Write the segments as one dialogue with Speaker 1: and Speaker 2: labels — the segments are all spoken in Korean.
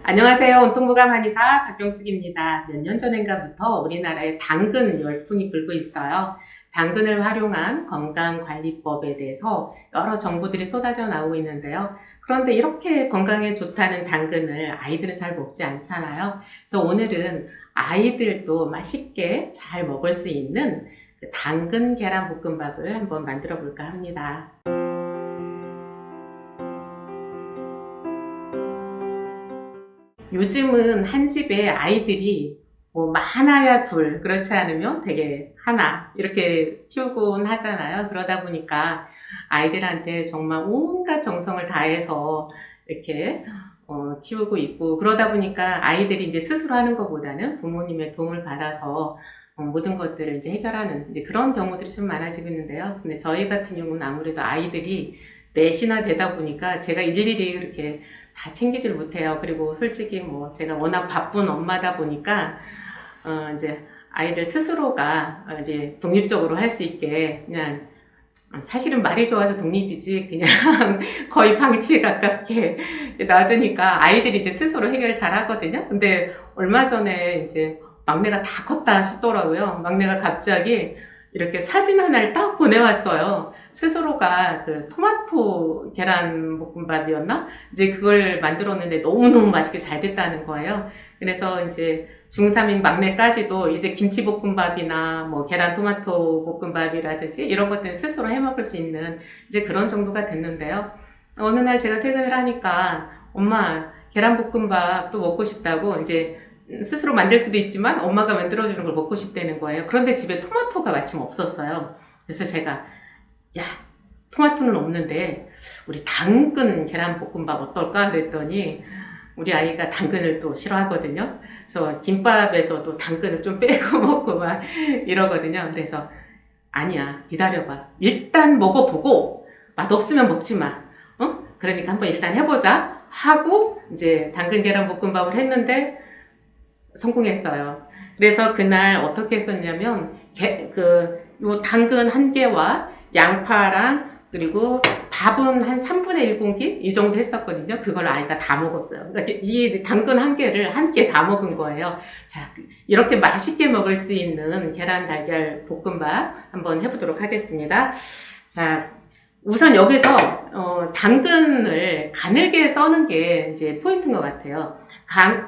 Speaker 1: 안녕하세요. 온통무감 한의사 박경숙입니다. 몇 년 전인가부터 우리나라에 당근 열풍이 불고 있어요. 당근을 활용한 건강관리법에 대해서 여러 정보들이 쏟아져 나오고 있는데요. 그런데 이렇게 건강에 좋다는 당근을 아이들은 잘 먹지 않잖아요. 그래서 오늘은 아이들도 맛있게 잘 먹을 수 있는 그 당근 계란볶음밥을 한번 만들어 볼까 합니다. 요즘은 한 집에 아이들이 뭐 많아야 둘, 그렇지 않으면 되게 하나, 이렇게 키우곤 하잖아요. 그러다 보니까 아이들한테 정말 온갖 정성을 다해서 이렇게 키우고 있고, 그러다 보니까 아이들이 이제 스스로 하는 것보다는 부모님의 도움을 받아서 모든 것들을 이제 해결하는 이제 그런 경우들이 좀 많아지고 있는데요. 근데 저희 같은 경우는 아무래도 아이들이 넷이나 되다 보니까 제가 일일이 이렇게 다 챙기질 못해요. 그리고 솔직히 뭐 제가 워낙 바쁜 엄마다 보니까 이제 아이들 스스로가 이제 독립적으로 할 수 있게 그냥 사실은 말이 좋아서 독립이지 그냥 거의 방치에 가깝게 놔두니까 아이들이 이제 스스로 해결을 잘 하거든요. 근데 얼마 전에 이제 막내가 다 컸다 싶더라고요. 막내가 갑자기 이렇게 사진 하나를 딱 보내왔어요. 스스로가 그 토마토 계란 볶음밥이었나? 이제 그걸 만들었는데 너무너무 맛있게 잘 됐다는 거예요. 그래서 이제 중3인 막내까지도 이제 김치볶음밥이나 뭐 계란 토마토 볶음밥이라든지 이런 것들은 스스로 해 먹을 수 있는 이제 그런 정도가 됐는데요. 어느 날 제가 퇴근을 하니까 엄마 계란볶음밥 또 먹고 싶다고 이제 스스로 만들 수도 있지만 엄마가 만들어주는 걸 먹고 싶다는 거예요. 그런데 집에 토마토가 마침 없었어요. 그래서 제가 야, 토마토는 없는데 우리 당근 계란볶음밥 어떨까? 그랬더니 우리 아이가 당근을 또 싫어하거든요. 그래서 김밥에서도 당근을 좀 빼고 먹고 막 이러거든요. 그래서 아니야, 기다려봐. 일단 먹어보고 맛없으면 먹지 마. 그러니까 한번 일단 해보자 하고 이제 당근 계란볶음밥을 했는데 성공했어요. 그래서 그날 어떻게 했었냐면 요 당근 한 개와 양파랑 그리고 밥은 한 3분의 1 공기 이 정도 했었거든요. 그걸 아이가 다 먹었어요. 그러니까 이 당근 한 개를 한 끼 다 먹은 거예요. 자, 이렇게 맛있게 먹을 수 있는 계란 달걀 볶음밥 한번 해보도록 하겠습니다. 자, 우선 여기서 당근을 가늘게 써는 게 이제 포인트인 것 같아요.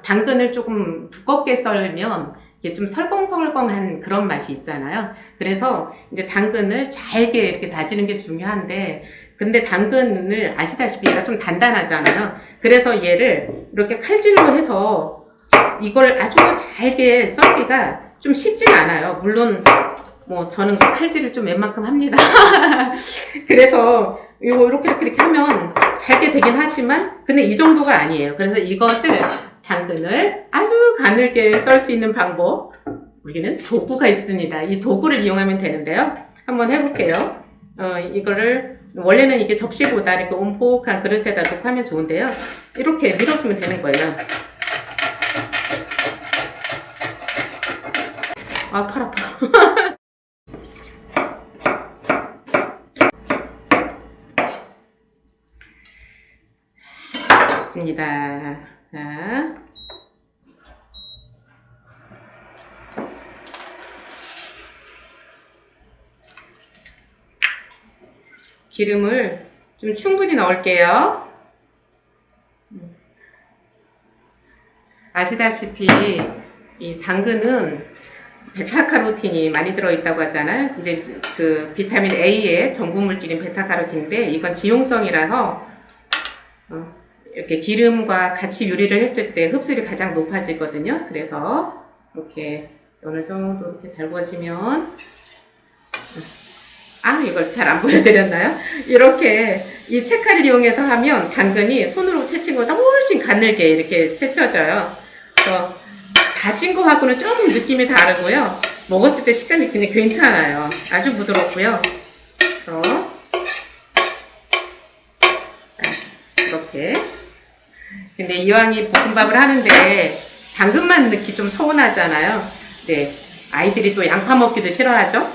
Speaker 1: 당근을 조금 두껍게 썰면 이게 좀 설렁설렁한 그런 맛이 있잖아요. 그래서 이제 당근을 잘게 이렇게 다지는 게 중요한데, 근데 당근을 아시다시피 얘가 좀 단단하잖아요. 그래서 얘를 이렇게 칼질로 해서 이걸 아주 잘게 썰기가 좀 쉽진 않아요. 물론 뭐 저는 칼질을 좀 웬만큼 합니다. 그래서 이렇게 하면 잘게 되긴 하지만 근데 이 정도가 아니에요. 그래서 이것을 당근을 아주 가늘게 썰 수 있는 방법, 우리는 도구가 있습니다. 이 도구를 이용하면 되는데요. 한번 해볼게요. 이거를 원래는 이게 접시보다 이렇게 온폭한 그릇에다 놓고 하면 좋은데요. 이렇게 밀어주면 되는 거예요. 아, 팔 아파. 좋습니다. 자. 기름을 좀 충분히 넣을게요. 아시다시피 이 당근은 베타카로틴이 많이 들어있다고 하잖아요. 이제 그 비타민 A의 전분물질인 베타카로틴인데 이건 지용성이라서 이렇게 기름과 같이 요리를 했을 때 흡수율이 가장 높아지거든요. 그래서 이렇게 어느 정도 이렇게 달궈지면 이걸 잘 안 보여드렸나요? 이렇게 이 채칼을 이용해서 하면 당근이 손으로 채친 것보다 훨씬 가늘게 이렇게 채쳐져요. 그래서 다진 거하고는 조금 느낌이 다르고요. 먹었을 때 식감이 그냥 괜찮아요. 아주 부드럽고요. 그래서 이렇게. 근데 이왕이 볶음밥을 하는데 당근만 넣기 좀 서운하잖아요. 네, 아이들이 또 양파 먹기도 싫어하죠.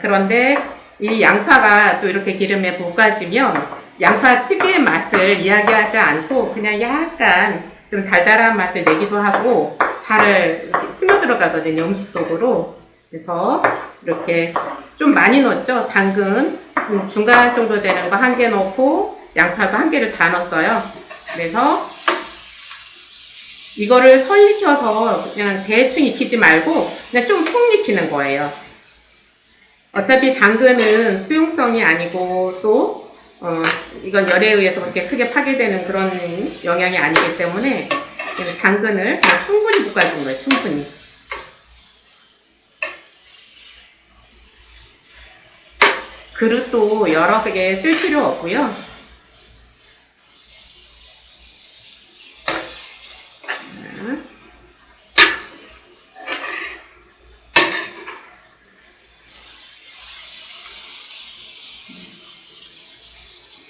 Speaker 1: 그런데 이 양파가 또 이렇게 기름에 볶아지면 양파 특유의 맛을 이야기하지 않고 그냥 약간 좀 달달한 맛을 내기도 하고 잘 스며들어 가거든요, 음식 속으로. 그래서 이렇게 좀 많이 넣었죠. 당근 중간 정도 되는 거 한 개 넣고 양파도 한 개를 다 넣었어요. 그래서 이거를 설 익혀서 그냥 대충 익히지 말고 그냥 좀 푹 익히는 거예요. 어차피 당근은 수용성이 아니고 또 이건 열에 의해서 그렇게 크게 파괴되는 그런 영향이 아니기 때문에 당근을 그냥 충분히 볶아준 거예요. 충분히. 그릇도 여러 개 쓸 필요 없고요.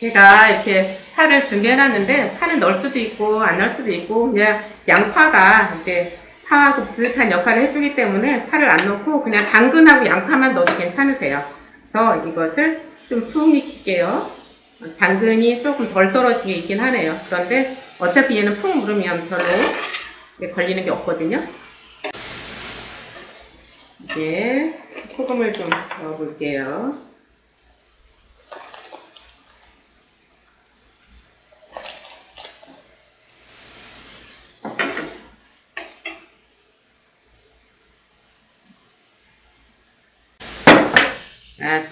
Speaker 1: 제가 이렇게 파를 준비해놨는데 파는 넣을 수도 있고 안 넣을 수도 있고 그냥 양파가 이제 파하고 비슷한 역할을 해주기 때문에 파를 안 넣고 그냥 당근하고 양파만 넣어도 괜찮으세요. 그래서 이것을 좀 푹 익힐게요. 당근이 조금 덜 떨어지게 있긴 하네요. 그런데 어차피 얘는 푹 무르면 별로 걸리는 게 없거든요. 이제 소금을 좀 넣어볼게요.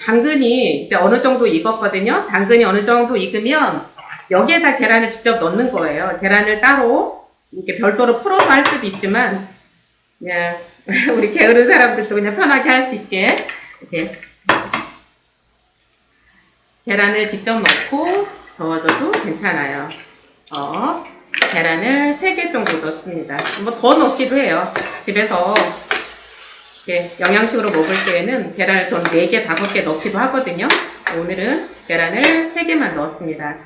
Speaker 1: 당근이 이제 어느 정도 익었거든요. 당근이 어느 정도 익으면 여기에다 계란을 직접 넣는 거예요. 계란을 따로 이렇게 별도로 풀어서 할 수도 있지만 그냥 우리 게으른 사람들도 그냥 편하게 할 수 있게 이렇게 계란을 직접 넣고 저어줘도 괜찮아요. 계란을 3개 정도 넣습니다. 뭐 더 넣기도 해요. 집에서 영양식으로 먹을 때에는 계란을 전 4개, 5개 넣기도 하거든요. 오늘은 계란을 3개만 넣었습니다.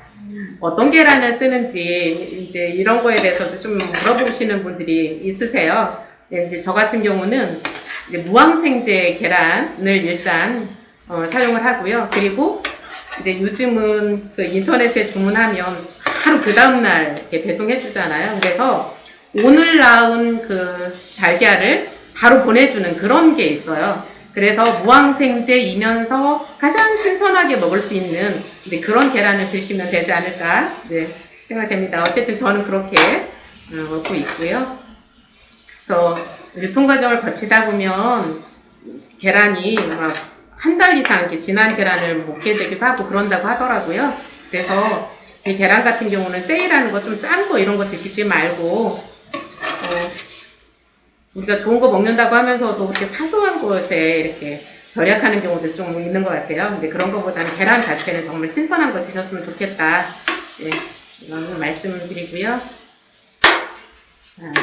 Speaker 1: 어떤 계란을 쓰는지 이제 이런 거에 대해서도 좀 물어보시는 분들이 있으세요. 이제 저 같은 경우는 이제 무항생제 계란을 일단 사용을 하고요. 그리고 이제 요즘은 그 인터넷에 주문하면 바로 그 다음날 이렇게 배송해 주잖아요. 그래서 오늘 낳은 그 달걀을 바로 보내주는 그런 게 있어요. 그래서 무항생제이면서 가장 신선하게 먹을 수 있는 그런 계란을 드시면 되지 않을까 생각됩니다. 어쨌든 저는 그렇게 먹고 있고요. 그래서 유통과정을 거치다 보면 계란이 막 한 달 이상 이렇게 지난 계란을 먹게 되기도 하고 그런다고 하더라고요. 그래서 이 계란 같은 경우는 세일하는 거 좀 싼 거 이런 거 드시지 말고 우리가 좋은 거 먹는다고 하면서도 그렇게 사소한 것에 이렇게 절약하는 경우도 좀 있는 것 같아요. 근데 그런 것보다는 계란 자체는 정말 신선한 거 드셨으면 좋겠다. 이런 말씀을 드리고요.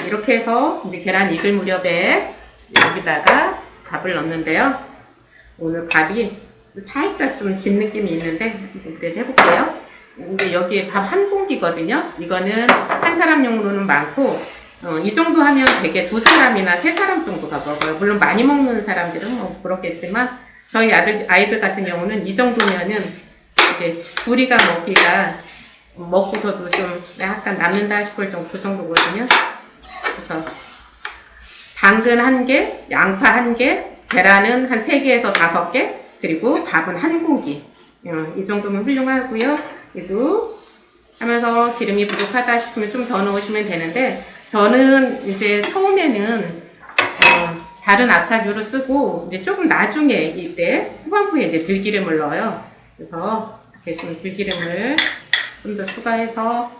Speaker 1: 이렇게 해서 이제 계란 익을 무렵에 여기다가 밥을 넣는데요. 오늘 밥이 살짝 좀 진 느낌이 있는데 기대를 해볼게요. 이제 여기에 밥 한 공기거든요. 이거는 한 사람용으로는 많고 이 정도 하면 되게 2사람이나 3사람 정도가 먹어요. 물론 많이 먹는 사람들은 뭐 그렇겠지만 저희 아이들 같은 경우는 이 정도면은 이제 둘이가 먹기가 먹고서도 좀 약간 남는다 싶을 정도 그 정도거든요. 그래서 당근 1개, 양파 1개, 계란은 한 3개에서 5개, 그리고 밥은 한 공기. 이 정도면 훌륭하고요. 그리고 하면서 기름이 부족하다 싶으면 좀 더 넣으시면 되는데 저는 이제 처음에는 다른 압착유를 쓰고 이제 조금 나중에 이제 후반부에 이제 들기름을 넣어요. 그래서 이렇게 좀 들기름을 좀 더 추가해서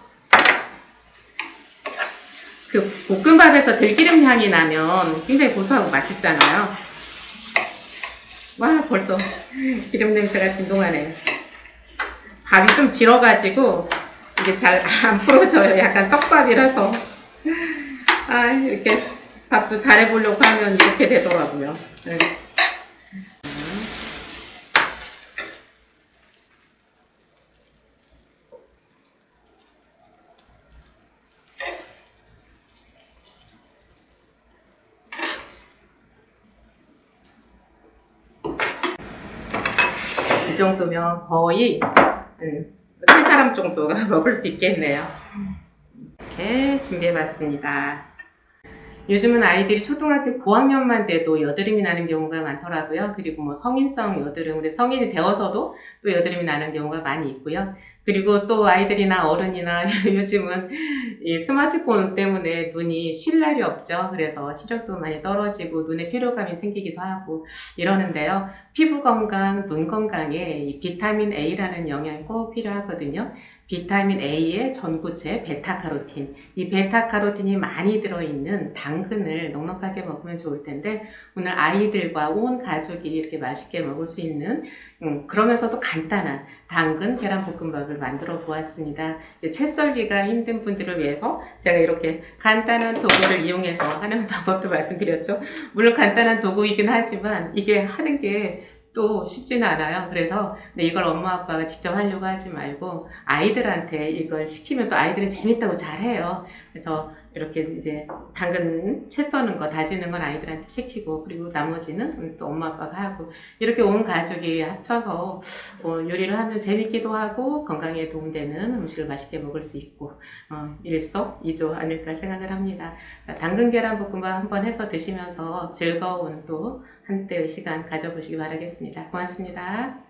Speaker 1: 그 볶음밥에서 들기름 향이 나면 굉장히 고소하고 맛있잖아요. 와 벌써 기름 냄새가 진동하네요. 밥이 좀 질어가지고 이게 잘 안 풀어져요. 약간 떡밥이라서 이렇게 밥도 잘해보려고 하면 이렇게 되더라고요. 네. 이 정도면 거의 3사람 정도가 먹을 수 있겠네요. 이렇게 준비해봤습니다. 요즘은 아이들이 초등학교 고학년만 돼도 여드름이 나는 경우가 많더라고요. 그리고 뭐 성인성 여드름, 우리 성인이 되어서도 또 여드름이 나는 경우가 많이 있고요. 그리고 또 아이들이나 어른이나 요즘은 이 스마트폰 때문에 눈이 쉴 날이 없죠. 그래서 시력도 많이 떨어지고 눈에 피로감이 생기기도 하고 이러는데요. 피부 건강, 눈 건강에 이 비타민 A라는 영양이 꼭 필요하거든요. 비타민 A의 전구체 베타카로틴. 이 베타카로틴이 많이 들어있는 당근을 넉넉하게 먹으면 좋을 텐데 오늘 아이들과 온 가족이 이렇게 맛있게 먹을 수 있는 그러면서도 간단한 당근 계란볶음밥을 만들어 보았습니다. 채 썰기가 힘든 분들을 위해서 제가 이렇게 간단한 도구를 이용해서 하는 방법도 말씀드렸죠. 물론 간단한 도구이긴 하지만 이게 하는 게 또 쉽지는 않아요. 그래서 이걸 엄마 아빠가 직접 하려고 하지 말고 아이들한테 이걸 시키면 또 아이들이 재밌다고 잘해요. 그래서 이렇게 이제 당근 채 써는 거, 다지는 건 아이들한테 시키고 그리고 나머지는 또 엄마 아빠가 하고 이렇게 온 가족이 합쳐서 요리를 하면 재밌기도 하고 건강에 도움되는 음식을 맛있게 먹을 수 있고 일석이조 아닐까 생각을 합니다. 자, 당근 계란볶음밥 한번 해서 드시면서 즐거운 또 한때의 시간 가져보시기 바라겠습니다. 고맙습니다.